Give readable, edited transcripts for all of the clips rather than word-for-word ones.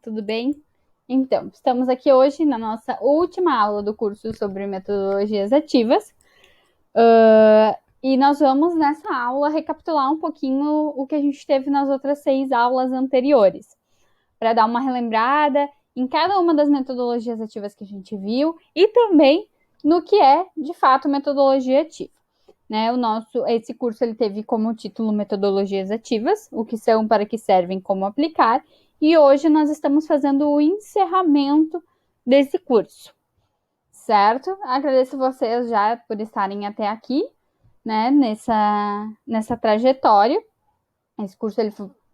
Tudo bem? Então, estamos aqui hoje na nossa última aula do curso sobre metodologias ativas. E nós vamos, nessa aula, recapitular um pouquinho o que a gente teve nas outras 6 aulas anteriores, para dar uma relembrada em cada uma das metodologias ativas que a gente viu e também no que é, de fato, metodologia ativa. Né, esse curso ele teve como título Metodologias Ativas, o que são, para que servem, como aplicar, e hoje nós estamos fazendo o encerramento desse curso, certo? Agradeço vocês já por estarem até aqui, né, nessa trajetória. Esse curso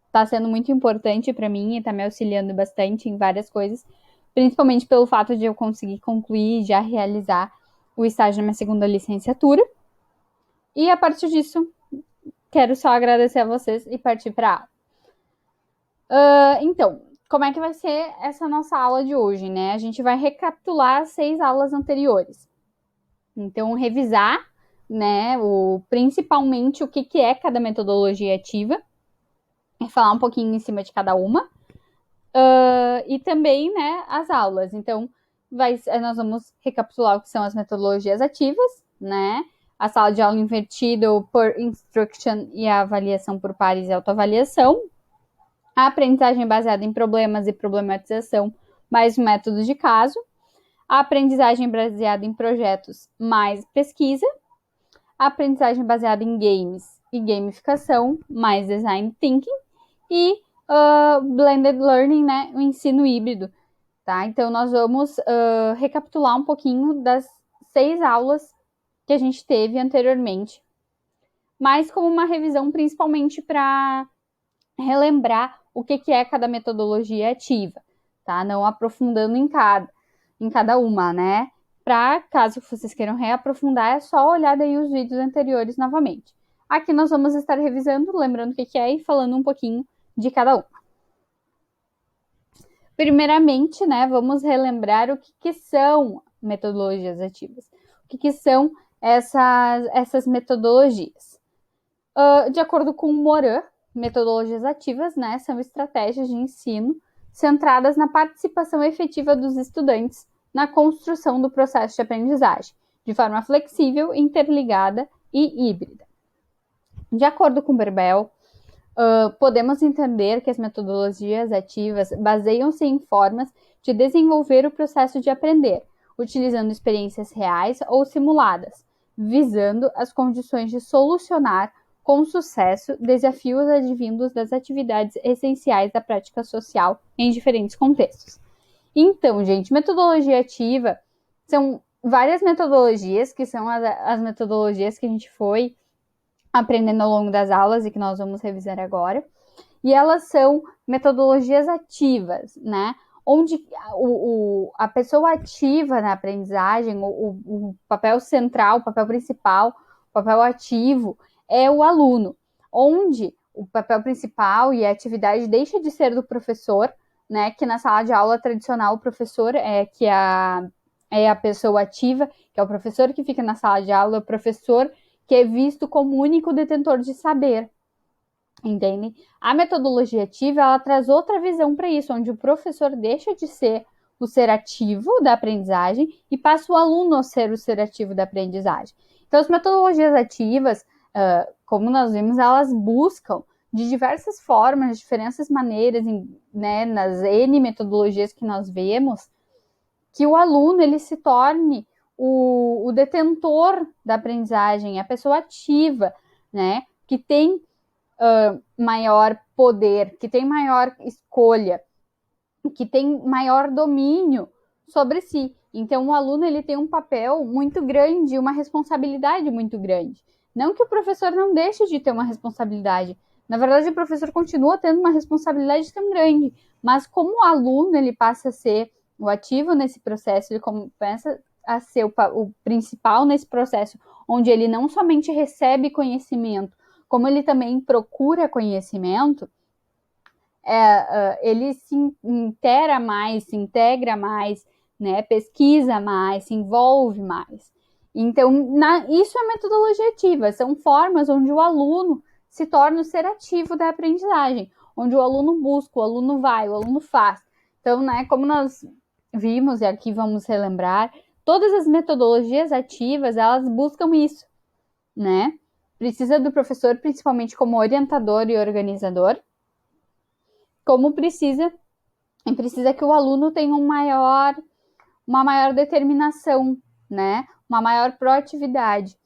está sendo muito importante para mim e está me auxiliando bastante em várias coisas, principalmente pelo fato de eu conseguir concluir e já realizar o estágio na minha segunda licenciatura. E a partir disso, quero só agradecer a vocês e partir para a aula. Então, como é que vai ser essa nossa aula de hoje, né? A gente vai recapitular as 6 aulas anteriores. Então, revisar, né, principalmente o que é cada metodologia ativa, e falar um pouquinho em cima de cada uma. E também, né, as aulas. Então, nós vamos recapitular o que são as metodologias ativas, né? A sala de aula invertida, o per instruction e a avaliação por pares e autoavaliação. A aprendizagem baseada em problemas e problematização, mais métodos de caso. A aprendizagem baseada em projetos, mais pesquisa. A aprendizagem baseada em games e gamificação, mais design thinking. E blended learning, né, o ensino híbrido. Tá? Então, nós vamos recapitular um pouquinho das 6 aulas que a gente teve anteriormente, mas como uma revisão principalmente para relembrar o que é cada metodologia ativa, tá? Não aprofundando em cada uma, né? Caso vocês queiram reaprofundar, é só olhar daí os vídeos anteriores novamente. Aqui nós vamos estar revisando, lembrando o que é e falando um pouquinho de cada uma. Primeiramente, né, vamos relembrar o que são metodologias ativas. O que são essas metodologias. De acordo com o Morin, metodologias ativas, né, são estratégias de ensino centradas na participação efetiva dos estudantes na construção do processo de aprendizagem, de forma flexível, interligada e híbrida. De acordo com Berbel, podemos entender que as metodologias ativas baseiam-se em formas de desenvolver o processo de aprender, utilizando experiências reais ou simuladas, visando as condições de solucionar com sucesso desafios advindos das atividades essenciais da prática social em diferentes contextos. Então, gente, metodologia ativa são várias metodologias, que são as metodologias que a gente foi aprendendo ao longo das aulas e que nós vamos revisar agora. E elas são metodologias ativas, né? Onde a pessoa ativa na aprendizagem, o papel central, o papel principal, o papel ativo é o aluno, onde o papel principal e a atividade deixa de ser do professor, né? Que na sala de aula tradicional o professor é a pessoa ativa, que é o professor que fica na sala de aula, é o professor que é visto como único detentor de saber. Entende? A metodologia ativa, ela traz outra visão para isso, onde o professor deixa de ser o ser ativo da aprendizagem e passa o aluno a ser o ser ativo da aprendizagem. Então, as metodologias ativas, como nós vimos, elas buscam de diversas formas, de diferentes maneiras, né, nas N metodologias que nós vemos, que o aluno ele se torne o detentor da aprendizagem, a pessoa ativa, né, que tem maior poder, que tem maior escolha, que tem maior domínio sobre si. Então, o aluno ele tem um papel muito grande, uma responsabilidade muito grande. Não que o professor não deixe de ter uma responsabilidade. Na verdade, o professor continua tendo uma responsabilidade tão grande. Mas como o aluno ele passa a ser o ativo nesse processo, ele começa a ser o principal nesse processo, onde ele não somente recebe conhecimento, como ele também procura conhecimento, ele se integra mais, né, pesquisa mais, se envolve mais. Então, isso é metodologia ativa, são formas onde o aluno se torna o ser ativo da aprendizagem, onde o aluno busca, o aluno vai, o aluno faz, Então, né, como nós vimos, e aqui vamos relembrar, todas as metodologias ativas, elas buscam isso, né? Precisa do professor, principalmente como orientador e organizador, como precisa que o aluno tenha uma maior determinação, né? Uma maior proatividade.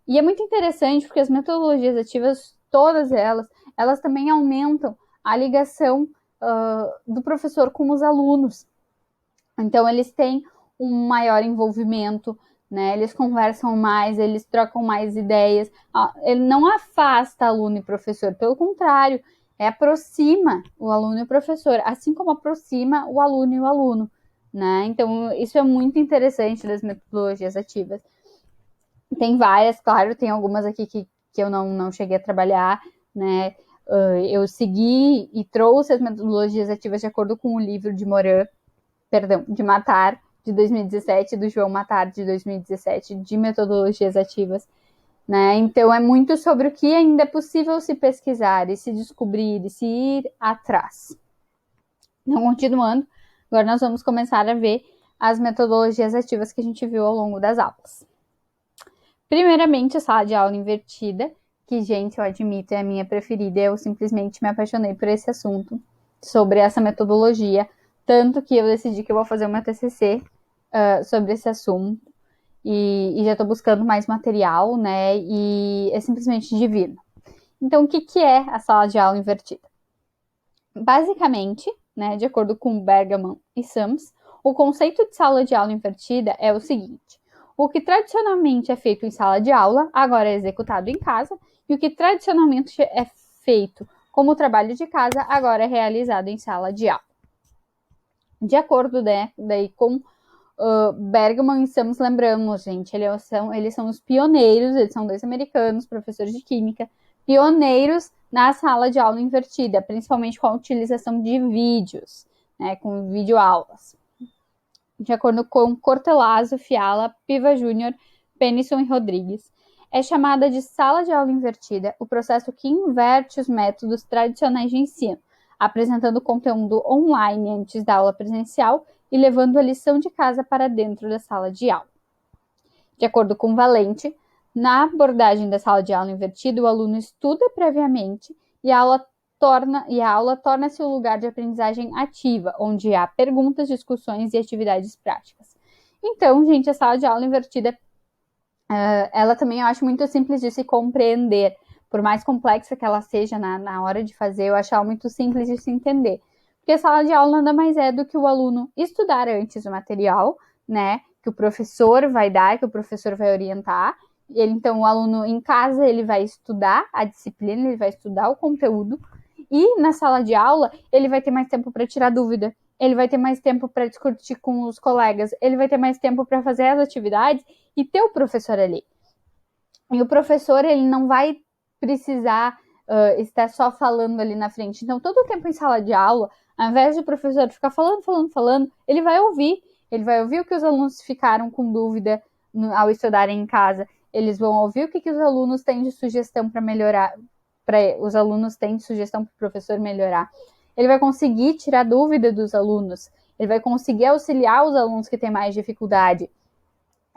E é muito interessante porque as metodologias ativas, todas elas também aumentam a ligação do professor com os alunos. Então, eles têm um maior envolvimento, né? Eles conversam mais, eles trocam mais ideias. Ele não afasta aluno e professor, pelo contrário, aproxima o aluno e o professor, assim como aproxima o aluno e o aluno, né? Então, isso é muito interessante das metodologias ativas. Tem várias, claro, tem algumas aqui que eu não cheguei a trabalhar, né? Eu segui e trouxe as metodologias ativas de acordo com o livro de Matar, de 2017, do João Matar, de 2017, de metodologias ativas, né? Então, é muito sobre o que ainda é possível se pesquisar e se descobrir e se ir atrás. Então, continuando, agora nós vamos começar a ver as metodologias ativas que a gente viu ao longo das aulas. Primeiramente, a sala de aula invertida, que, gente, eu admito, é a minha preferida. Eu simplesmente me apaixonei por esse assunto, sobre essa metodologia, tanto que eu decidi que eu vou fazer o meu TCC sobre esse assunto, e já estou buscando mais material, né, e é simplesmente divino. Então, o que é a sala de aula invertida? Basicamente, né, de acordo com Bergman e Sams, o conceito de sala de aula invertida é o seguinte: o que tradicionalmente é feito em sala de aula, agora é executado em casa, e o que tradicionalmente é feito como trabalho de casa, agora é realizado em sala de aula. De acordo, né, daí com Bergman e Sams, lembramos, gente, eles são os pioneiros, eles são 2 americanos, professores de química, pioneiros na sala de aula invertida, principalmente com a utilização de vídeos, né, com videoaulas. De acordo com Cortellazzo, Fiala, Piva Júnior, Pennisson e Rodrigues, é chamada de sala de aula invertida o processo que inverte os métodos tradicionais de ensino, apresentando conteúdo online antes da aula presencial e levando a lição de casa para dentro da sala de aula. De acordo com Valente, na abordagem da sala de aula invertida, o aluno estuda previamente e a aula torna-se um lugar de aprendizagem ativa, onde há perguntas, discussões e atividades práticas. Então, gente, a sala de aula invertida, ela também eu acho muito simples de se compreender. Por mais complexa que ela seja na hora de fazer, eu acho ela muito simples de se entender. Porque a sala de aula nada mais é do que o aluno estudar antes o material, né? Que o professor vai dar, que o professor vai orientar. Então, o aluno em casa, ele vai estudar a disciplina, ele vai estudar o conteúdo. E na sala de aula, ele vai ter mais tempo para tirar dúvida, ele vai ter mais tempo para discutir com os colegas, ele vai ter mais tempo para fazer as atividades e ter o professor ali. E o professor, ele não vai precisar estar só falando ali na frente. Então, todo o tempo em sala de aula, ao invés de o professor ficar falando, ele vai ouvir o que os alunos ficaram com dúvida ao estudarem em casa, eles vão ouvir o que os alunos têm de sugestão para melhorar, os alunos têm de sugestão para o professor melhorar. Ele vai conseguir tirar dúvida dos alunos, ele vai conseguir auxiliar os alunos que têm mais dificuldade,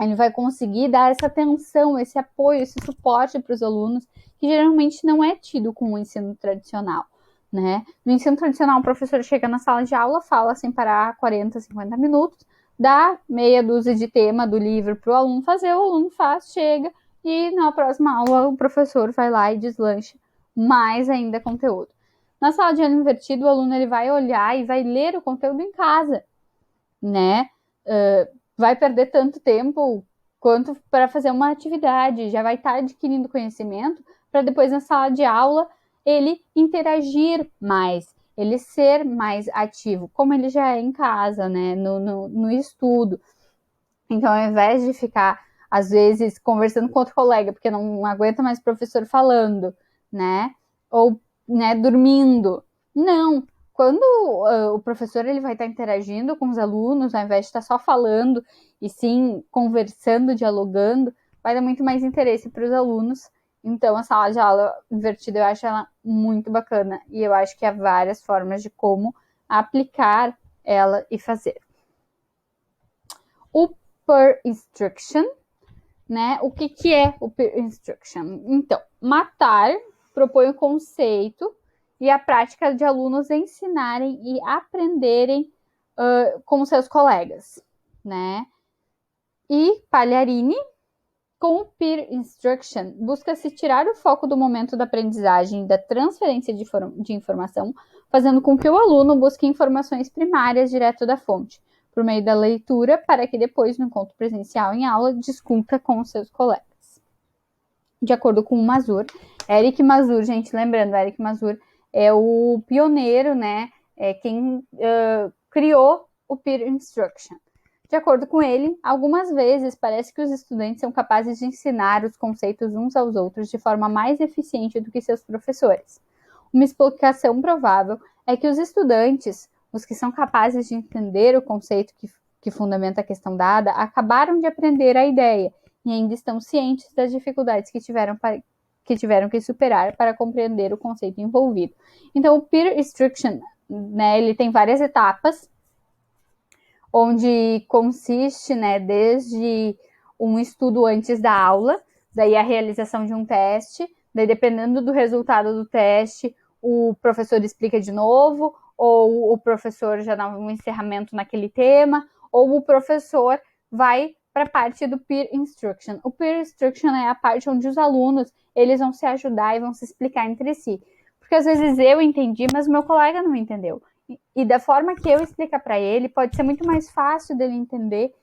ele vai conseguir dar essa atenção, esse apoio, esse suporte para os alunos, que geralmente não é tido com o ensino tradicional, né? No ensino tradicional, o professor chega na sala de aula, fala sem parar 40, 50 minutos, dá meia dúzia de tema do livro para o aluno fazer, o aluno faz, chega, e na próxima aula o professor vai lá e deslancha mais ainda conteúdo. Na sala de aula invertida, o aluno ele vai olhar e vai ler o conteúdo em casa, né? Vai perder tanto tempo quanto para fazer uma atividade, já vai estar adquirindo conhecimento para depois na sala de aula ele interagir mais, ele ser mais ativo, como ele já é em casa, né, no estudo. Então, ao invés de ficar, às vezes, conversando com outro colega, porque não aguenta mais o professor falando, né, ou, né, dormindo. Não, quando o professor ele vai estar interagindo com os alunos, ao invés de estar só falando, e sim conversando, dialogando, vai dar muito mais interesse para os alunos. Então, a sala de aula invertida, eu acho ela muito bacana. E eu acho que há várias formas de como aplicar ela e fazer. O peer instruction, né? O que é o peer instruction? Então, matar propõe o conceito e a prática de alunos ensinarem e aprenderem com seus colegas, né? E Pagliarini, com o peer instruction, busca-se tirar o foco do momento da aprendizagem e da transferência de informação, fazendo com que o aluno busque informações primárias direto da fonte, por meio da leitura, para que depois, no encontro presencial em aula, discuta com os seus colegas. De acordo com o Mazur, Eric Mazur, gente, lembrando, Eric Mazur é o pioneiro, né? É quem criou o peer instruction. De acordo com ele, algumas vezes parece que os estudantes são capazes de ensinar os conceitos uns aos outros de forma mais eficiente do que seus professores. Uma explicação provável é que os estudantes, os que são capazes de entender o conceito que fundamenta a questão dada, acabaram de aprender a ideia e ainda estão cientes das dificuldades que tiveram que superar para compreender o conceito envolvido. Então, o peer instruction, né, ele tem várias etapas, onde consiste, né, desde um estudo antes da aula, daí a realização de um teste, daí dependendo do resultado do teste, o professor explica de novo, ou o professor já dá um encerramento naquele tema, ou o professor vai para a parte do peer instruction. O peer instruction é a parte onde os alunos eles vão se ajudar e vão se explicar entre si. Porque às vezes eu entendi, mas o meu colega não entendeu. E da forma que eu explicar para ele, pode ser muito mais fácil dele entender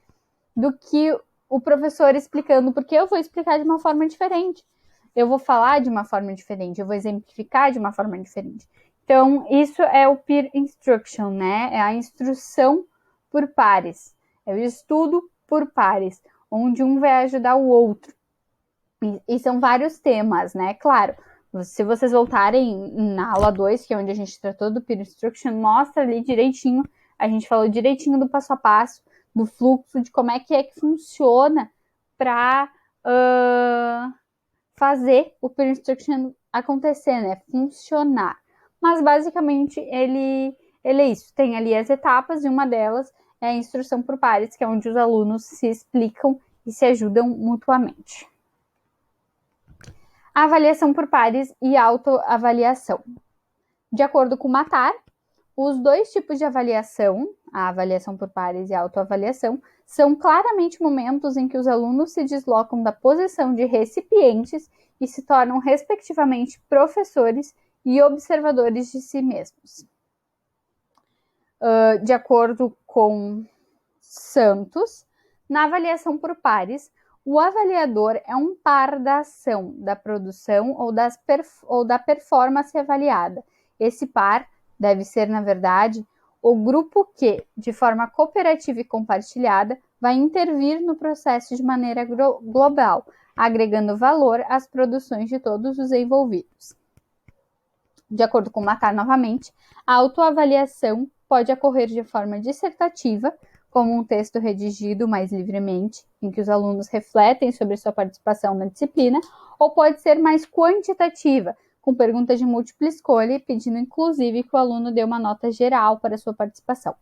do que o professor explicando, porque eu vou explicar de uma forma diferente. Eu vou falar de uma forma diferente, eu vou exemplificar de uma forma diferente. Então, isso é o peer instruction, né? É a instrução por pares. É o estudo por pares, onde um vai ajudar o outro. E são vários temas, né? Claro, se vocês voltarem na aula 2, que é onde a gente tratou do peer instruction, mostra ali direitinho, a gente falou direitinho do passo a passo, do fluxo, de como é que funciona para fazer o peer instruction acontecer, né? Funcionar. Mas basicamente ele é isso. Tem ali as etapas e uma delas é a instrução por pares, que é onde os alunos se explicam e se ajudam mutuamente. A avaliação por pares e autoavaliação. De acordo com Matar, os dois tipos de avaliação, a avaliação por pares e a autoavaliação, são claramente momentos em que os alunos se deslocam da posição de recipientes e se tornam, respectivamente, professores e observadores de si mesmos. De acordo com Santos, na avaliação por pares, o avaliador é um par da ação, da produção ou da performance avaliada. Esse par deve ser, na verdade, o grupo que, de forma cooperativa e compartilhada, vai intervir no processo de maneira global, agregando valor às produções de todos os envolvidos. De acordo com Matar novamente, a autoavaliação pode ocorrer de forma dissertativa, como um texto redigido mais livremente, em que os alunos refletem sobre sua participação na disciplina, ou pode ser mais quantitativa, com perguntas de múltipla escolha, pedindo inclusive que o aluno dê uma nota geral para sua participação.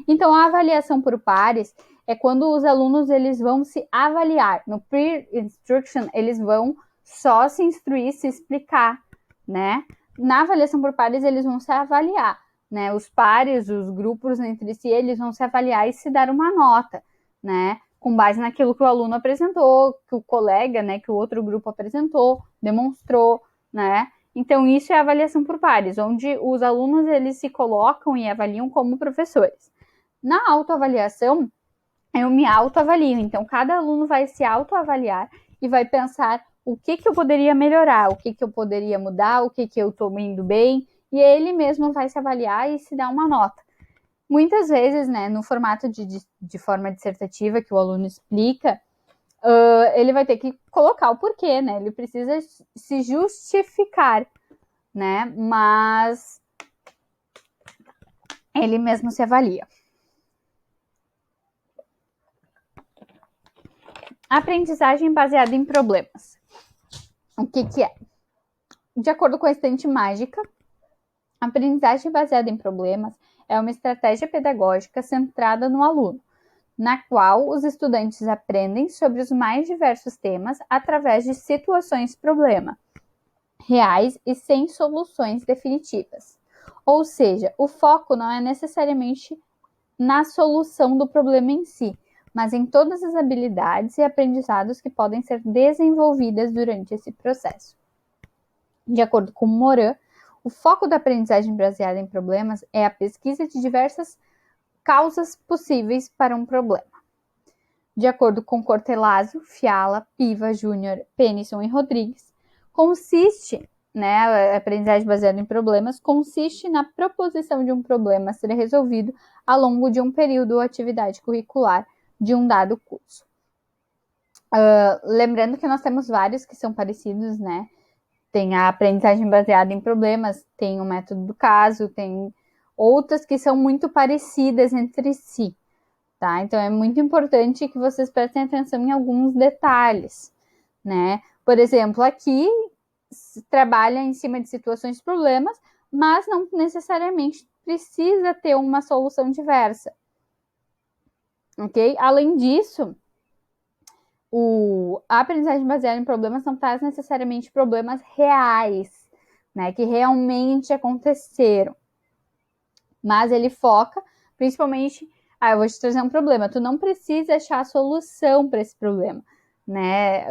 Então, a avaliação por pares é quando os alunos eles vão se avaliar. No peer instruction, eles vão só se instruir, se explicar, né? Na avaliação por pares, eles vão se avaliar. Né, os pares, os grupos entre si, eles vão se avaliar e se dar uma nota, né, com base naquilo que o aluno apresentou, que o colega, né, que o outro grupo apresentou, demonstrou, né. Então, isso é a avaliação por pares, onde os alunos, eles se colocam e avaliam como professores. Na autoavaliação, eu me autoavalio, então cada aluno vai se autoavaliar e vai pensar o que eu poderia melhorar, o que eu poderia mudar, o que eu estou indo bem, e ele mesmo vai se avaliar e se dar uma nota. Muitas vezes, né, no formato de forma dissertativa, que o aluno explica, ele vai ter que colocar o porquê, né? Ele precisa se justificar, né? Mas ele mesmo se avalia. Aprendizagem baseada em problemas. O que é? De acordo com a estante mágica, a aprendizagem baseada em problemas é uma estratégia pedagógica centrada no aluno, na qual os estudantes aprendem sobre os mais diversos temas através de situações-problema, reais e sem soluções definitivas. Ou seja, o foco não é necessariamente na solução do problema em si, mas em todas as habilidades e aprendizados que podem ser desenvolvidas durante esse processo. De acordo com Morin, o foco da aprendizagem baseada em problemas é a pesquisa de diversas causas possíveis para um problema. De acordo com Cortellazzo, Fiala, Piva, Júnior, Penison e Rodrigues, a aprendizagem baseada em problemas consiste na proposição de um problema a ser resolvido ao longo de um período ou atividade curricular de um dado curso. Lembrando que nós temos vários que são parecidos, né? Tem a aprendizagem baseada em problemas, tem o método do caso, tem outras que são muito parecidas entre si, tá? Então, é muito importante que vocês prestem atenção em alguns detalhes, né? Por exemplo, aqui se trabalha em cima de situações de problemas, mas não necessariamente precisa ter uma solução diversa, ok? Além disso, a aprendizagem baseada em problemas não traz necessariamente problemas reais, né, que realmente aconteceram. Mas ele foca principalmente, eu vou te trazer um problema, tu não precisa achar a solução para esse problema, né,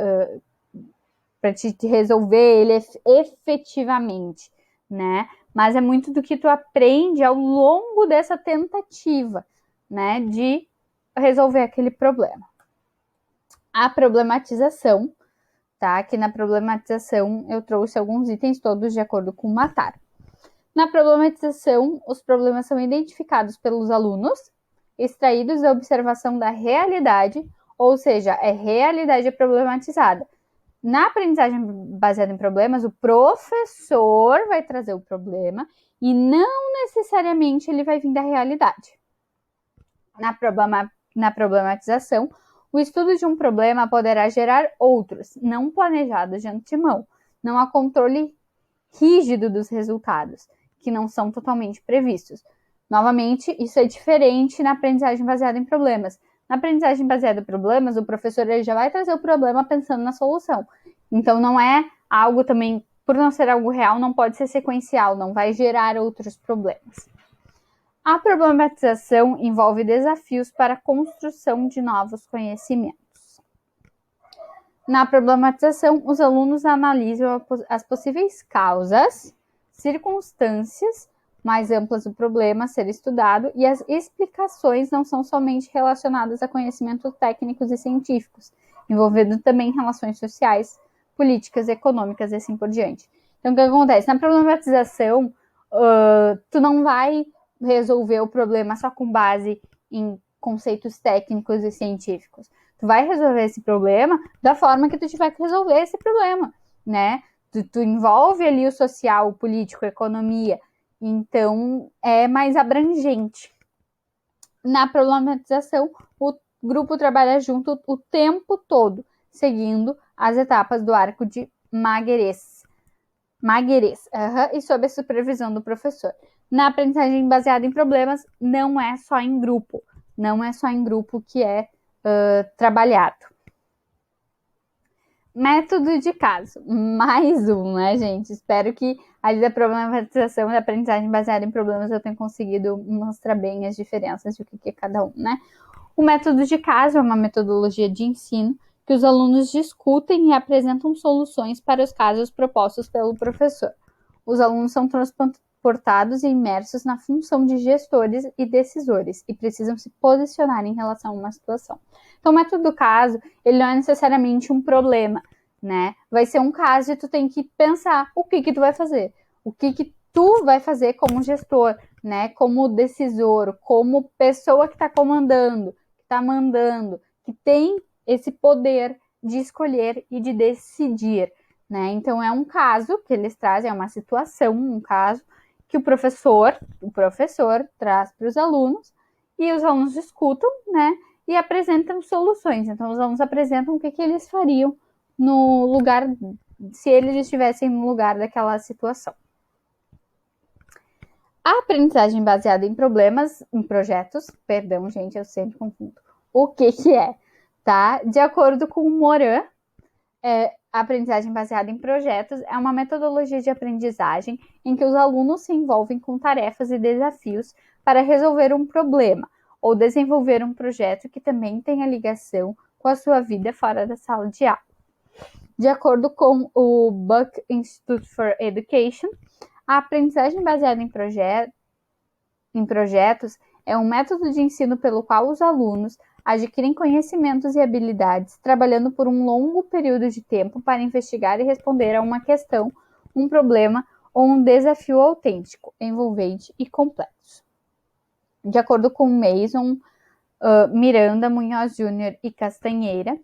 para te resolver ele efetivamente, né, mas é muito do que tu aprende ao longo dessa tentativa, né, de resolver aquele problema. A problematização, tá? Aqui na problematização eu trouxe alguns itens todos de acordo com o Matar. Na problematização, os problemas são identificados pelos alunos, extraídos da observação da realidade, ou seja, é realidade problematizada. Na aprendizagem baseada em problemas, o professor vai trazer o problema e não necessariamente ele vai vir da realidade. Na problematização, o estudo de um problema poderá gerar outros, não planejados de antemão. Não há controle rígido dos resultados, que não são totalmente previstos. Novamente, isso é diferente na aprendizagem baseada em problemas. Na aprendizagem baseada em problemas, o professor ele já vai trazer o problema pensando na solução. Então, não é algo também, por não ser algo real, não pode ser sequencial, não vai gerar outros problemas. A problematização envolve desafios para a construção de novos conhecimentos. Na problematização, os alunos analisam as possíveis causas, circunstâncias mais amplas do problema a ser estudado e as explicações não são somente relacionadas a conhecimentos técnicos e científicos, envolvendo também relações sociais, políticas, econômicas e assim por diante. Então, o que acontece? Na problematização, tu não vai resolver o problema só com base em conceitos técnicos e científicos. Tu vai resolver esse problema da forma que tu tiver que resolver esse problema, né? Tu envolve ali o social, o político, a economia. Então, é mais abrangente. Na problematização, o grupo trabalha junto o tempo todo, seguindo as etapas do arco de Maguerez, e sob a supervisão do professor. Na aprendizagem baseada em problemas, não é só em grupo que é trabalhado. Método de caso, mais um, né, gente? Espero que ali da problematização e da aprendizagem baseada em problemas eu tenha conseguido mostrar bem as diferenças de o que é cada um, né? O método de caso é uma metodologia de ensino que os alunos discutem e apresentam soluções para os casos propostos pelo professor. Os alunos são transportados e imersos na função de gestores e decisores e precisam se posicionar em relação a uma situação. Então, o método do caso, ele não é necessariamente um problema, né? Vai ser um caso e tu tem que pensar o que tu vai fazer. O que tu vai fazer como gestor, né? Como decisor, como pessoa que está comandando, que está mandando, que tem esse poder de escolher e de decidir, né? Então, é um caso que eles trazem, é uma situação, um caso que o professor traz para os alunos e os alunos escutam, né? E apresentam soluções. Então, os alunos apresentam o que eles fariam no lugar, se eles estivessem no lugar daquela situação. A aprendizagem baseada em projetos, perdão, gente, eu sempre confundo. O que é, tá? De acordo com o Morin, a aprendizagem baseada em projetos é uma metodologia de aprendizagem em que os alunos se envolvem com tarefas e desafios para resolver um problema ou desenvolver um projeto que também tenha ligação com a sua vida fora da sala de aula. De acordo com o Buck Institute for Education, a aprendizagem baseada em projetos é um método de ensino pelo qual os alunos adquirem conhecimentos e habilidades, trabalhando por um longo período de tempo para investigar e responder a uma questão, um problema ou um desafio autêntico, envolvente e complexo. De acordo com Mason, Miranda, Munhoz Jr. e Castanheira,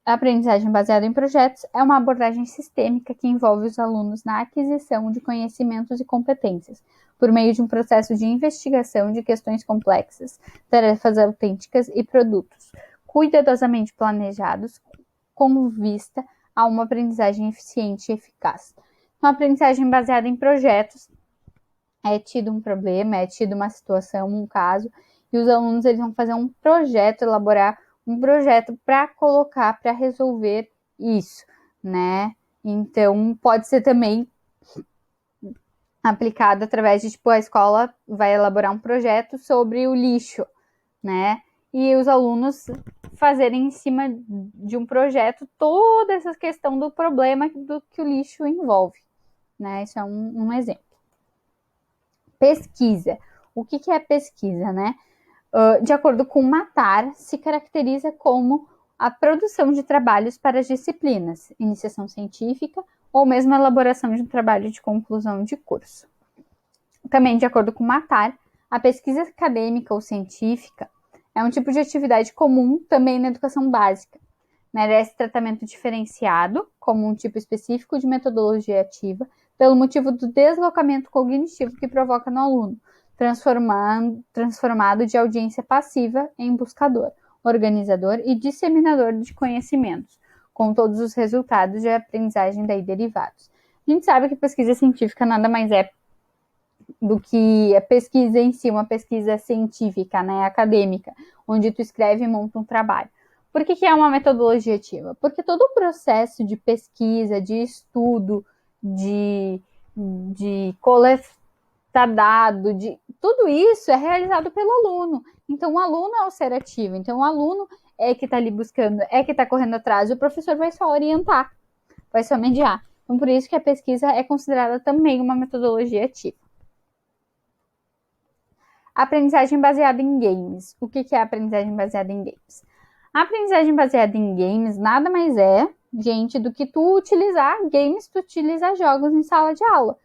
a aprendizagem baseada em projetos é uma abordagem sistêmica que envolve os alunos na aquisição de conhecimentos e competências, por meio de um processo de investigação de questões complexas, tarefas autênticas e produtos, cuidadosamente planejados com vista a uma aprendizagem eficiente e eficaz. Uma aprendizagem baseada em projetos é tido um problema, é tido uma situação, um caso, e os alunos eles vão fazer um projeto, elaborar um projeto para colocar, para resolver isso, né? Então, pode ser também aplicado através de, a escola vai elaborar um projeto sobre o lixo, né? E os alunos fazerem em cima de um projeto toda essa questão do problema do que o lixo envolve, né? Isso é um exemplo. Pesquisa. O que é pesquisa, né? De acordo com Matar, se caracteriza como a produção de trabalhos para as disciplinas, iniciação científica ou mesmo a elaboração de um trabalho de conclusão de curso. Também, de acordo com Matar, a pesquisa acadêmica ou científica é um tipo de atividade comum também na educação básica. Merece tratamento diferenciado, como um tipo específico de metodologia ativa, pelo motivo do deslocamento cognitivo que provoca no aluno, transformado de audiência passiva em buscador, organizador e disseminador de conhecimentos, com todos os resultados de aprendizagem daí derivados. A gente sabe que pesquisa científica nada mais é do que a pesquisa em si, uma pesquisa científica, né, acadêmica, onde tu escreve e monta um trabalho. Por que é uma metodologia ativa? Porque todo o processo de pesquisa, de estudo, de coletar dado, tudo isso é realizado pelo aluno. Então, o aluno é o ser ativo. Então, o aluno é que está ali buscando, é que está correndo atrás. O professor vai só orientar, vai só mediar. Então, por isso que a pesquisa é considerada também uma metodologia ativa. Aprendizagem baseada em games. O que é a aprendizagem baseada em games? A aprendizagem baseada em games nada mais é, gente, do que tu utilizar games, tu utilizar jogos em sala de aula.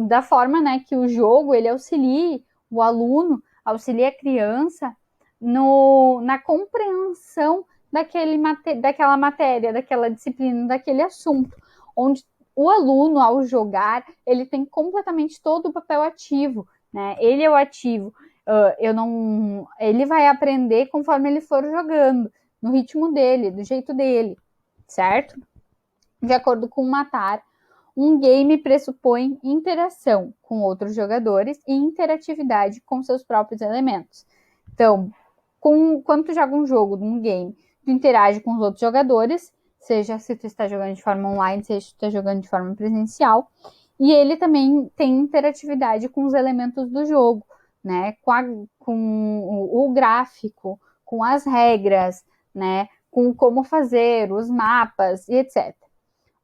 Da forma, né, que o jogo, ele auxilia o aluno, auxilia a criança na compreensão daquela matéria, daquela disciplina, daquele assunto. Onde o aluno, ao jogar, ele tem completamente todo o papel ativo, né? Ele é o ativo. Ele vai aprender conforme ele for jogando, no ritmo dele, do jeito dele, certo? De acordo com o Matar, um game pressupõe interação com outros jogadores e interatividade com seus próprios elementos. Então, quando tu joga um jogo, um game, tu interage com os outros jogadores, seja se tu está jogando de forma online, seja se tu está jogando de forma presencial, e ele também tem interatividade com os elementos do jogo, né? Com o gráfico, com as regras, né? Com como fazer, os mapas e etc.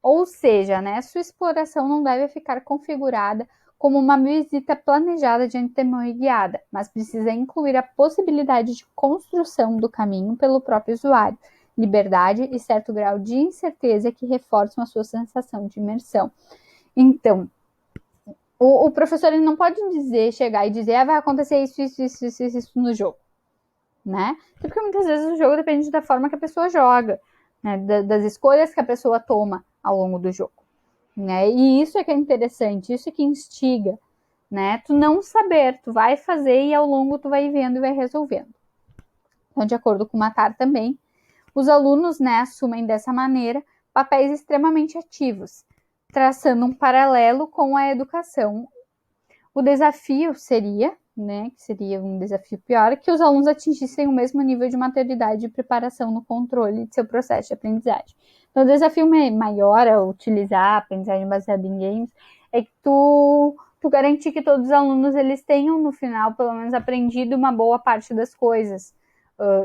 Ou seja, né? Sua exploração não deve ficar configurada como uma visita planejada de antemão e guiada, mas precisa incluir a possibilidade de construção do caminho pelo próprio usuário, liberdade e certo grau de incerteza que reforçam a sua sensação de imersão. Então, o professor ele não pode chegar e dizer vai acontecer isso no jogo, né? Porque muitas vezes o jogo depende da forma que a pessoa joga, né? Das escolhas que a pessoa toma ao longo do jogo, né? E isso é que é interessante, isso é que instiga, né? Tu não saber, tu vai fazer e ao longo tu vai vendo e vai resolvendo. Então, de acordo com o Matar também, os alunos, né, assumem dessa maneira papéis extremamente ativos, traçando um paralelo com a educação, O desafio seria, né, que seria um desafio pior, que os alunos atingissem o mesmo nível de maturidade e preparação no controle de seu processo de aprendizagem. Então, o desafio maior a utilizar a aprendizagem baseada em games é que tu garantir que todos os alunos eles tenham, no final, pelo menos aprendido uma boa parte das coisas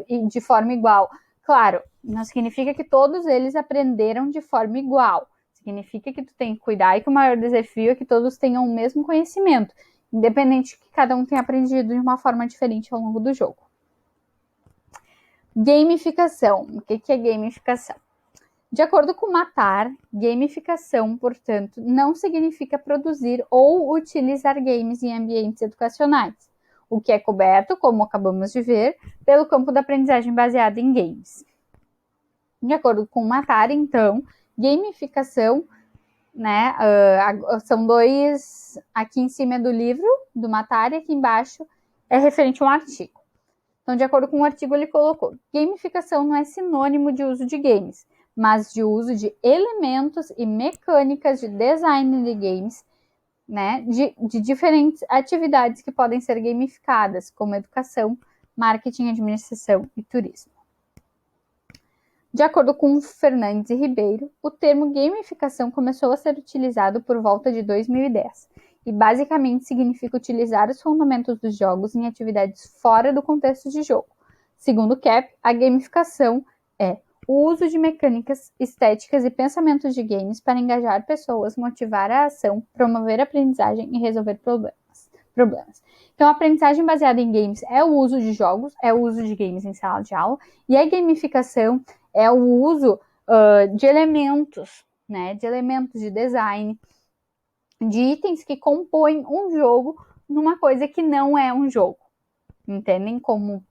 e de forma igual. Claro, não significa que todos eles aprenderam de forma igual. Significa que tu tem que cuidar e que o maior desafio é que todos tenham o mesmo conhecimento, independente de que cada um tenha aprendido de uma forma diferente ao longo do jogo. Gamificação. O que é gamificação? De acordo com Matar, gamificação, portanto, não significa produzir ou utilizar games em ambientes educacionais, o que é coberto, como acabamos de ver, pelo campo da aprendizagem baseada em games. De acordo com Matar, então, gamificação, né, são dois, aqui em cima é do livro, do Matar, e aqui embaixo é referente a um artigo. Então, de acordo com o artigo, ele colocou: gamificação não é sinônimo de uso de games, mas de uso de elementos e mecânicas de design de games, né, de diferentes atividades que podem ser gamificadas, como educação, marketing, administração e turismo. De acordo com Fernandes e Ribeiro, o termo gamificação começou a ser utilizado por volta de 2010 e basicamente significa utilizar os fundamentos dos jogos em atividades fora do contexto de jogo. Segundo Cap, a gamificação é o uso de mecânicas, estéticas e pensamentos de games para engajar pessoas, motivar a ação, promover a aprendizagem e resolver problemas. Então, a aprendizagem baseada em games é o uso de jogos, é o uso de games em sala de aula, e a gamificação é o uso de elementos, né, de elementos de design, de itens que compõem um jogo numa coisa que não é um jogo. Entendem? Como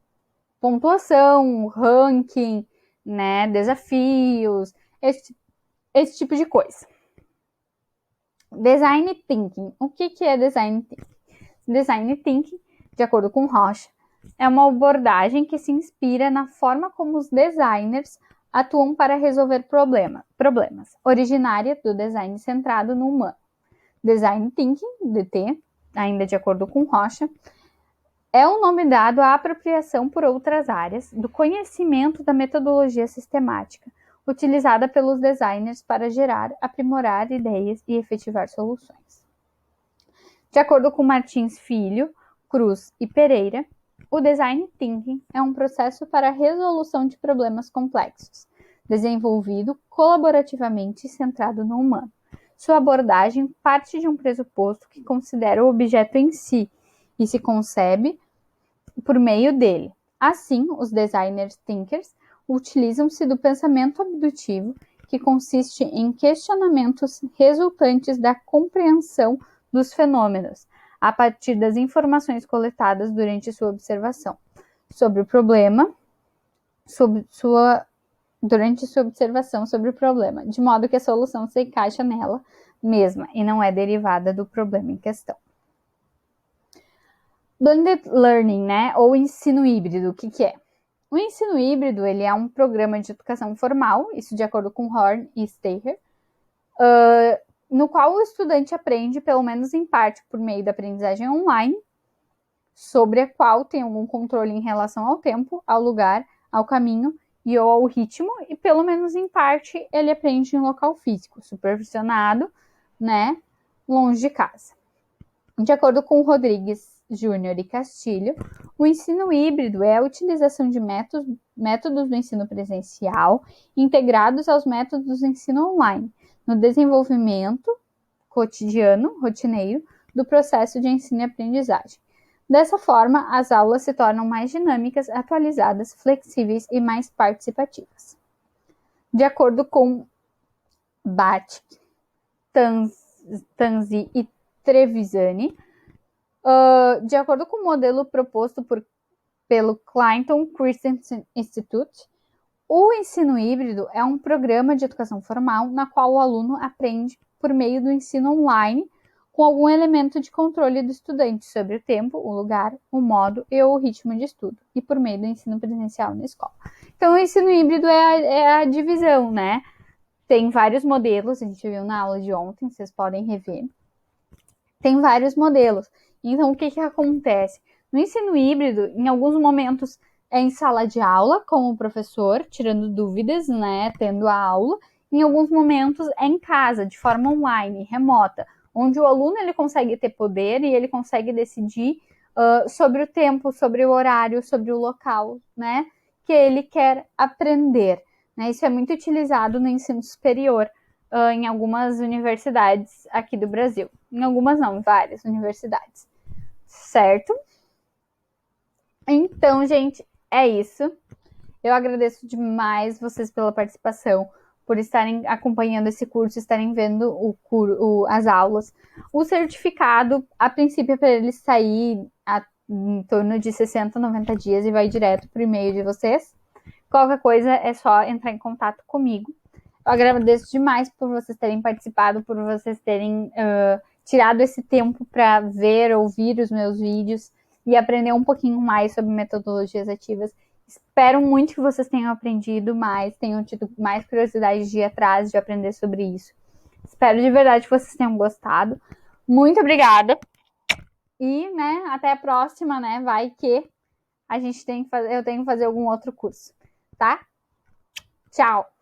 pontuação, ranking, né, desafios, esse tipo de coisa. Design Thinking. O que é Design Thinking? Design Thinking, de acordo com Rocha, é uma abordagem que se inspira na forma como os designers atuam para resolver problemas, originária do design centrado no humano. Design Thinking, DT, ainda de acordo com Rocha, é um nome dado à apropriação por outras áreas do conhecimento da metodologia sistemática, utilizada pelos designers para gerar, aprimorar ideias e efetivar soluções. De acordo com Martins Filho, Cruz e Pereira, o Design Thinking é um processo para a resolução de problemas complexos, desenvolvido colaborativamente e centrado no humano. Sua abordagem parte de um pressuposto que considera o objeto em si e se concebe por meio dele. Assim, os designers thinkers utilizam-se do pensamento abdutivo, que consiste em questionamentos resultantes da compreensão dos fenômenos, a partir das informações coletadas durante sua observação sobre o problema, durante sua observação sobre o problema, de modo que a solução se encaixa nela mesma e não é derivada do problema em questão. Blended Learning, né, ou ensino híbrido, o que é? O ensino híbrido, ele é um programa de educação formal, isso de acordo com Horn e Steyer, no qual o estudante aprende, pelo menos em parte, por meio da aprendizagem online, sobre a qual tem algum controle em relação ao tempo, ao lugar, ao caminho e ou ao ritmo, e pelo menos em parte ele aprende em local físico, supervisionado, né, longe de casa. De acordo com Rodrigues Júnior e Castilho, o ensino híbrido é a utilização de métodos do ensino presencial integrados aos métodos do ensino online, no desenvolvimento cotidiano, rotineiro, do processo de ensino e aprendizagem. Dessa forma, as aulas se tornam mais dinâmicas, atualizadas, flexíveis e mais participativas. De acordo com Batic, Tanzi e Trevisani, de acordo com o modelo proposto pelo Clinton Christensen Institute, o ensino híbrido é um programa de educação formal na qual o aluno aprende por meio do ensino online com algum elemento de controle do estudante sobre o tempo, o lugar, o modo e o ritmo de estudo, e por meio do ensino presencial na escola. Então, o ensino híbrido é a divisão, né? Tem vários modelos, a gente viu na aula de ontem, vocês podem rever. Tem vários modelos. Então, o que acontece? No ensino híbrido, em alguns momentos é em sala de aula, com o professor, tirando dúvidas, né, tendo a aula. Em alguns momentos é em casa, de forma online, remota, onde o aluno ele consegue ter poder e ele consegue decidir sobre o tempo, sobre o horário, sobre o local, né, que ele quer aprender. Né? Isso é muito utilizado no ensino superior, em algumas universidades aqui do Brasil. Em algumas não, em várias universidades. Certo? Então, gente, é isso. Eu agradeço demais vocês pela participação, por estarem acompanhando esse curso, estarem vendo as aulas. O certificado, a princípio, é para ele sair em torno de 60, 90 dias e vai direto para o e-mail de vocês. Qualquer coisa é só entrar em contato comigo. Eu agradeço demais por vocês terem participado, por vocês terem tirado esse tempo para ver, ouvir os meus vídeos e aprender um pouquinho mais sobre metodologias ativas. Espero muito que vocês tenham aprendido mais, tenham tido mais curiosidade de ir atrás, de aprender sobre isso. Espero de verdade que vocês tenham gostado. Muito obrigada. E, né, até a próxima, né? Vai que eu tenho que fazer algum outro curso, tá? Tchau!